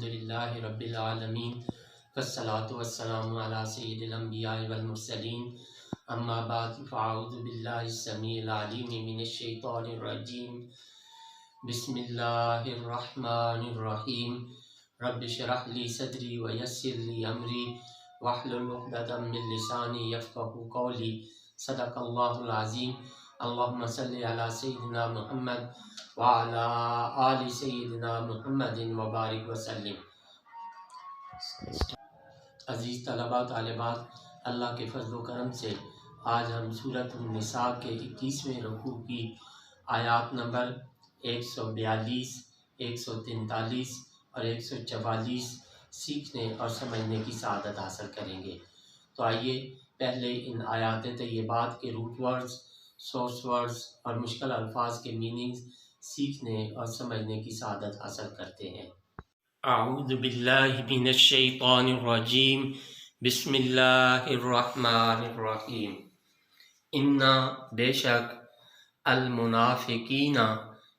الحمدللہ رب العالمین والصلاة والسلام علی سید الانبیاء والمرسلین اما بعد فاعوذ باللہ السمیع العلیم من الشیطان الرجیم بسم اللہ الرحمن الرحیم رب اشرح لی صدری ویسر لی امری واحلل عقدۃ من لسانی یفقہوا قولی صدق اللہ العظیم اللہم صلی علی سیدنا محمد وعلی آل سیدنا محمد وبارک وسلم۔ عزیز طلباء طالبات، اللہ کے فضل و کرم سے آج ہم سورۃ النساء کے 21ویں رکوع کی آیات نمبر 142، 143 اور 144 سیکھنے اور سمجھنے کی سعادت حاصل کریں گے۔ تو آئیے پہلے ان آیات طیبات کے روٹ ورڈز، سورس ورڈز اور مشکل الفاظ کے میننگز سیکھنے اور سمجھنے کی سعادت حاصل کرتے ہیں۔ اعوذ باللہ من الشیطان الرجیم، بسم اللہ الرحمن الرحیم۔ انا بے شک، المنافقین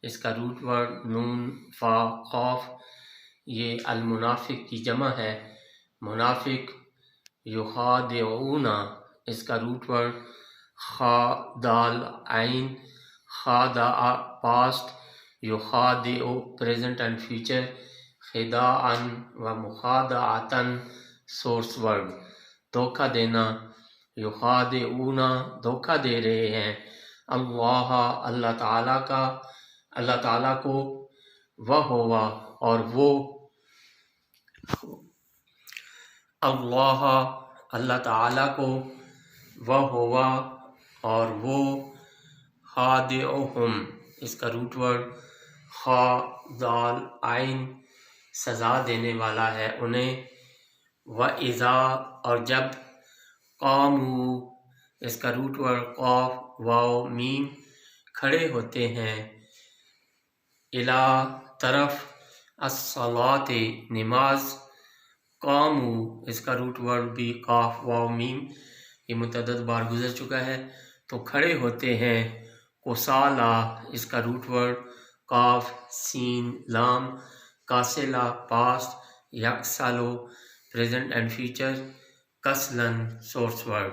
اس کا روٹ ورڈ نون فا قاف، یہ المنافق کی جمع ہے۔ منافق، یخادعون اس کا روٹ ورڈ خا دال عین، خادع پاسٹ، یخادع پریزنٹ اینڈ فیوچر، خداعا و مخادعتا سورس ورڈ، دھوکہ دینا، یخادعون دھوکہ دے رہے ہیں، اللہ تعالیٰ کو، وہوا اور وہ، اللہ تعالیٰ کو، وہوا اور وہ، خادعہم اس کا روٹ ورڈ خا دال عین، سزا دینے والا ہے انہیں، وَإِذَا اور جب، قاموا اس کا روٹ ورڈ قاف واو میم، کھڑے ہوتے ہیں، الا طرف، الصلاۃ نماز، قاموا اس کا روٹ ورڈ بھی قاف واو میم، یہ متعدد بار گزر چکا ہے، تو کھڑے ہوتے ہیں، کسالہ اس کا روٹ ورڈ قاف سین لام، کاسلہ پاسٹ، یکسلو پریزنٹ اینڈ فیوچر، کسلن سورس ورڈ،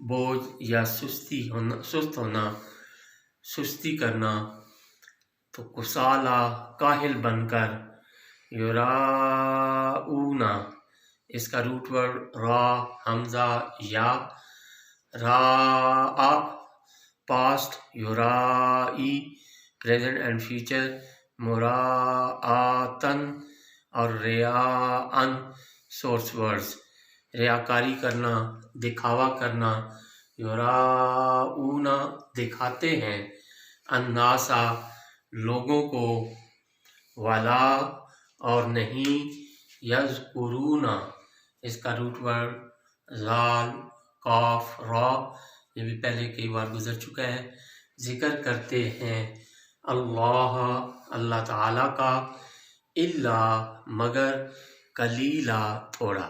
بوجھ یا سست ہونا، سستی کرنا، تو کسالہ کاہل بن کر، یراؤون اس کا روٹ ورڈ را حمزہ یا، راء پاسٹ، یرائی پریزنٹ اینڈ فیوچر، مراعاتن اور ریاءن سورس ورڈز، ریاکاری کرنا، دکھاوا کرنا، یراؤون دکھاتے ہیں، الناسا لوگوں کو، ولا اور نہیں، یذکرون اس کا روٹ ورڈ زال قاف را، یہ بھی پہلے کئی بار گزر چکا ہے، ذکر کرتے ہیں اللہ تعالیٰ کا، الا مگر، قلیلا تھوڑا۔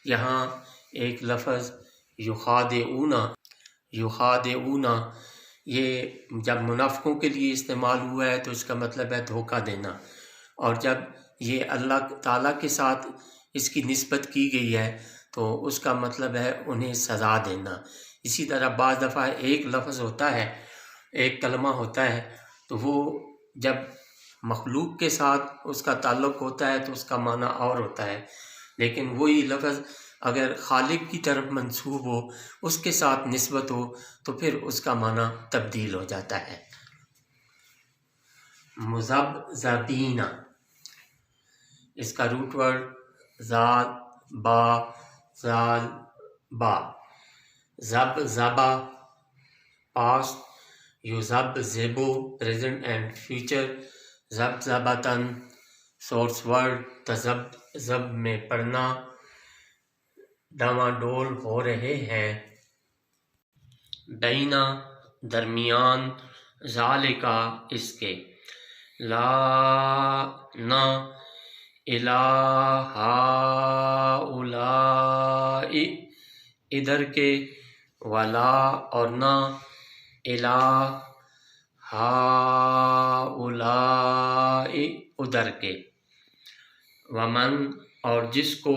یہاں ایک لفظ یخادعون یہ جب منافقوں کے لیے استعمال ہوا ہے تو اس کا مطلب ہے دھوکہ دینا، اور جب یہ اللہ تعالیٰ کے ساتھ اس کی نسبت کی گئی ہے تو اس کا مطلب ہے انہیں سزا دینا۔ اسی طرح بعض دفعہ ایک لفظ ہوتا ہے، ایک کلمہ ہوتا ہے، تو وہ جب مخلوق کے ساتھ اس کا تعلق ہوتا ہے تو اس کا معنی اور ہوتا ہے، لیکن وہی لفظ اگر خالق کی طرف منسوب ہو، اس کے ساتھ نسبت ہو، تو پھر اس کا معنی تبدیل ہو جاتا ہے۔ مذبذبین اس کا روٹ ورڈ زال با زال با، ذبذبہ پاسٹ، یذبذبو پریزنٹ اینڈ فیوچر، ذبذبتاً سورس ورڈ، تذبذب میں پڑھنا، ڈاواں ڈول ہو رہے ہیں، بینا درمیان، ذالکا اس کے، لا نہ، الا ہؤلاء ادھر کے، ولا اور نہ، الا ہؤلاء ادھر کے، ومن اور جس کو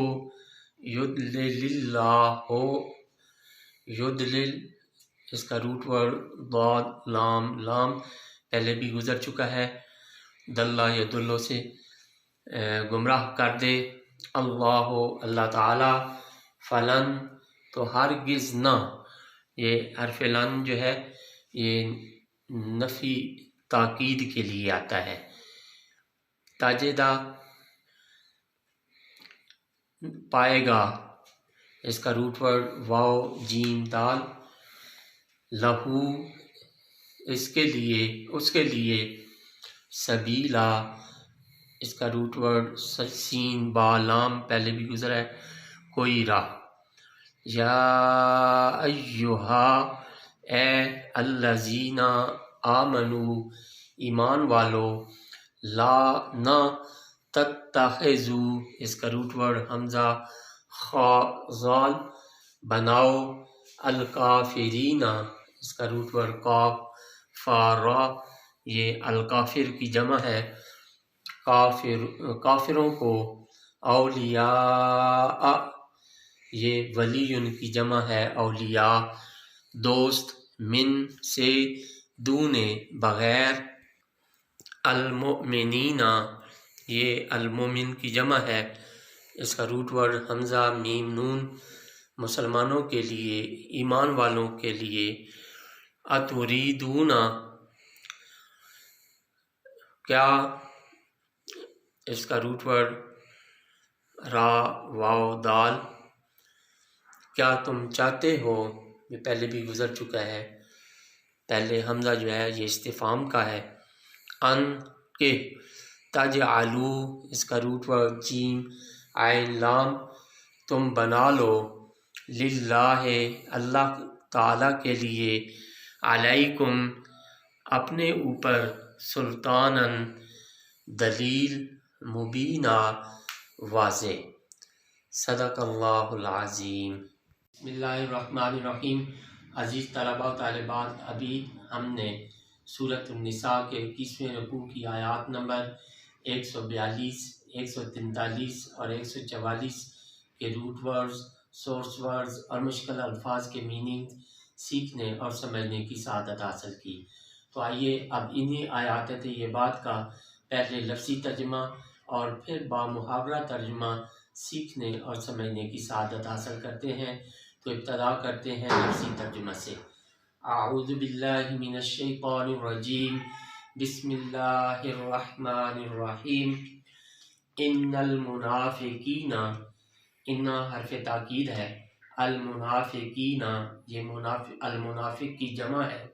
یضلل اللہ ہو، یضلل اس کا روٹ ورڈ ضاد لام، لام پہلے بھی گزر چکا ہے، دلہ یدلو سے گمراہ کر دے، اللہ اللہ تعالی، فلن تو ہرگز نہ، یہ حرف لن جو ہے یہ نفی تاکید کے لیے آتا ہے، تاجدہ پائے گا، اس کا روٹ ورڈ واو جیم دال، لہو اس کے لیے سبیلا اس کا روٹ ورڈ سین با لام پہلے بھی گزرا ہے، کوئی راہ، یا ایہا اے الذین آمنو ایمان والو، لا نہ تتخذو اس کا روٹ ورڈ حمزہ خا ذال بناؤ، الکافرین اس کا روٹ ورڈ قاف فا را، یہ الکافر کی جمع ہے، کافروں کو، اولیاء یہ ولی ان کی جمع ہے، اولیاء دوست، من سے، دون بغیر، المؤمنین یہ المومن کی جمع ہے، اس کا روٹ ورڈ حمزہ میم نون، مسلمانوں کے لیے، ایمان والوں کے لیے، اتریدون کیا اس کا روٹ ورڈ را واو دال، کیا تم چاہتے ہو، یہ پہلے بھی گزر چکا ہے، پہلے حمزہ جو ہے یہ استفہام کا ہے، ان کے، تجعلو اس کا روٹ ورڈ جیم عین لام، تم بنا لو، للہ اللہ تعالی کے لیے، علیکم اپنے اوپر، سلطاناً دلیل، مبینہ واضح، صدق اللہ العظیم۔ بسم اللہ الرحمن الرحیم۔ عزیز طلباء و طالبات، ابھی ہم نے سورۃ النساء کے 21ویں رکوع کی آیات نمبر 142، 143 اور 144 کے روٹ ورڈز، سورس ورڈز اور مشکل الفاظ کے میننگ سیکھنے اور سمجھنے کی سعادت حاصل کی۔ تو آئیے اب انہی آیات طیبات کا پہلے لفظی ترجمہ اور پھر بامحاورہ ترجمہ سیکھنے اور سمجھنے کی سعادت حاصل کرتے ہیں۔ تو ابتدا کرتے ہیں لفظی ترجمہ سے۔ اعوذ باللہ من الشیطان الرجیم، بسم اللہ الرحمن الرحیم۔ ان المنافقین، ان حرف تاکید ہے، المنافقین یہ المنافق کی جمع ہے،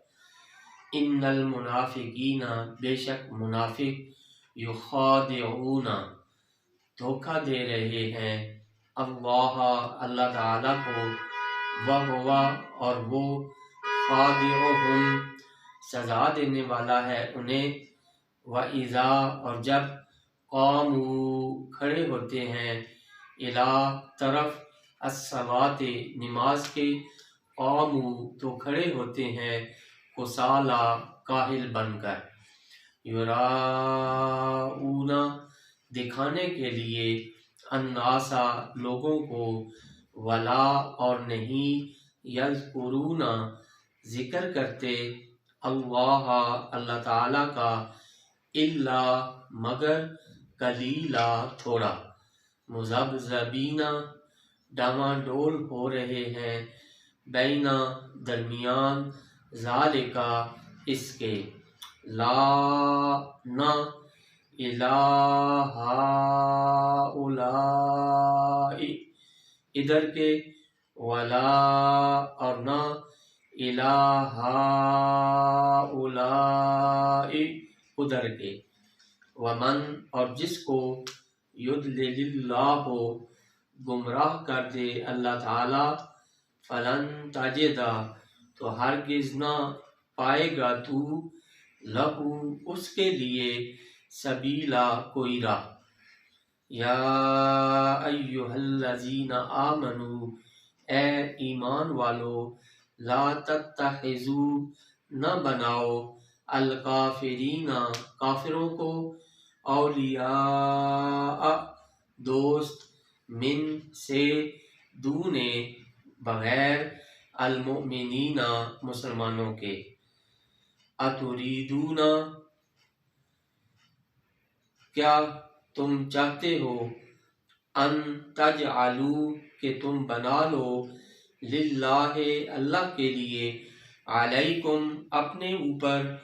ان المنافقین بے شک منافق، یخادعون دھوکہ دے رہے ہیں، اللہ تعالیٰ کو، وہو اور وہ، خادعہم سزا دینے والا ہے انہیں، وَإِذَا اور جب، قاموا کھڑے ہوتے ہیں، الی طرف، الصلاۃ نماز کے، قاموا تو کھڑے ہوتے ہیں، کسالى کاہل بن کر، یراؤون دکھانے کے لیے، الناس لوگوں کو، ولا اور نہیں، یذکرون ذکر کرتے، اللہ تعالی کا، الا مگر، قلیلا تھوڑا، مذبذبین ڈاواں ڈول ہو رہے ہیں، بینا درمیان، ذالکا اس کے، لا نہ، الہ ہؤلاء ادھر کے، ولا اور نہ، الہ ہؤلاء ادھر کے، ومن اور جس کو، یضلل اللہ گمراہ کر دے اللہ تعالی، فلن تجد تو ہرگز نہ پائے گا تو، لہو اس کے لیے، سبیلا کوئی راہ، یا ایہا الذین آمنو اے ایمان والو، لا تتخذوا نہ بناؤ، الکافرین کافروں کو، اولیاء دوست من سے دونے بغیر المؤمنین مسلمانوں کے اتریدون کیا تم چاہتے ہو ان تجعلوا کہ تم بنا لو للہ اللہ کے لیے علیکم اپنے اوپر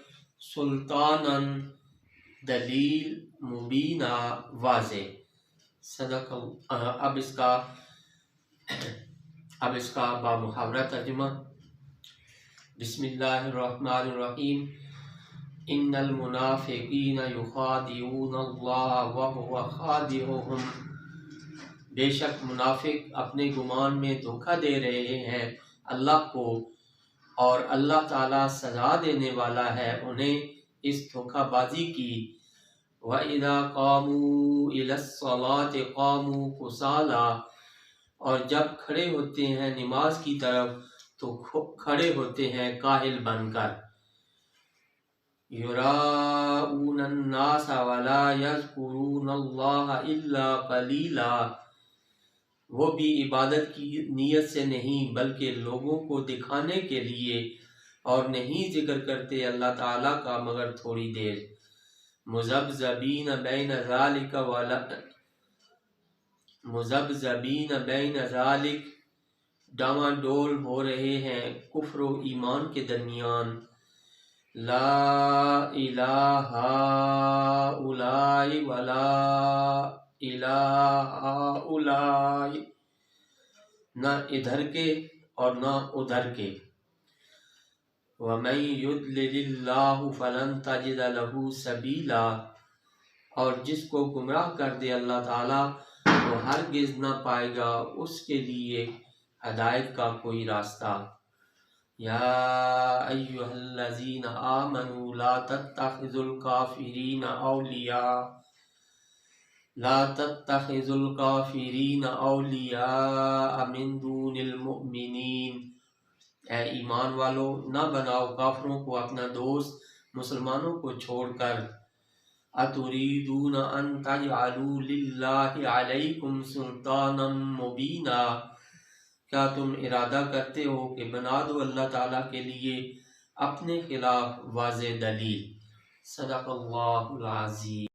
سلطانا دلیل مبینہ واضح صدق اب اس کا بامحاورہ ترجمہ بسم اللہ الرحمن الرحیم ان المنافقین یخادعون اللہ وهو خادعهم بے شک منافق اپنے گمان میں دھوکہ دے رہے ہیں اللہ کو اور اللہ تعالیٰ سزا دینے والا ہے انہیں اس دھوکہ بازی کی وَإِذَا قَامُوا إِلَى الصَّلَاةِ قَامُوا كُسَالَىٰ اور جب کھڑے ہوتے ہیں نماز کی طرف تو کھڑے ہوتے ہیں کاہل بن کر يُرَاءُونَ النَّاسَ وَلَا يَذْكُرُونَ اللَّهَ إِلَّا قَلِيلًا وہ بھی عبادت کی نیت سے نہیں بلکہ لوگوں کو دکھانے کے لیے اور نہیں ذکر کرتے اللہ تعالیٰ کا مگر تھوڑی دیر مذبذبین بین ذالک ڈاواں ڈول ہو رہے ہیں کفر و ایمان کے درمیان لا الہ ہؤلاء ولا الہ ہؤلاء نہ ادھر کے اور نہ ادھر کے وَمَن يُضْلِلِ اللَّهُ فَلَن تَجِدَ لَهُ سَبِيلًا اور جس کو گمراہ کر دے اللہ تعالیٰ تو ہرگز نہ پائے گا اس کے لیے ہدایت کا کوئی راستہ یا ایہا الذین آمنوا لا تتخذوا الکافرین اولیاء من دون المؤمنین اے ایمان والو نہ بناؤ کافروں کو اپنا دوست مسلمانوں کو چھوڑ کر اتریدون ان تجعلوا للہ علیکم سلطانا مبینا کیا تم ارادہ کرتے ہو کہ بنا دو اللہ تعالیٰ کے لیے اپنے خلاف واضح دلیل صدق اللہ العظیم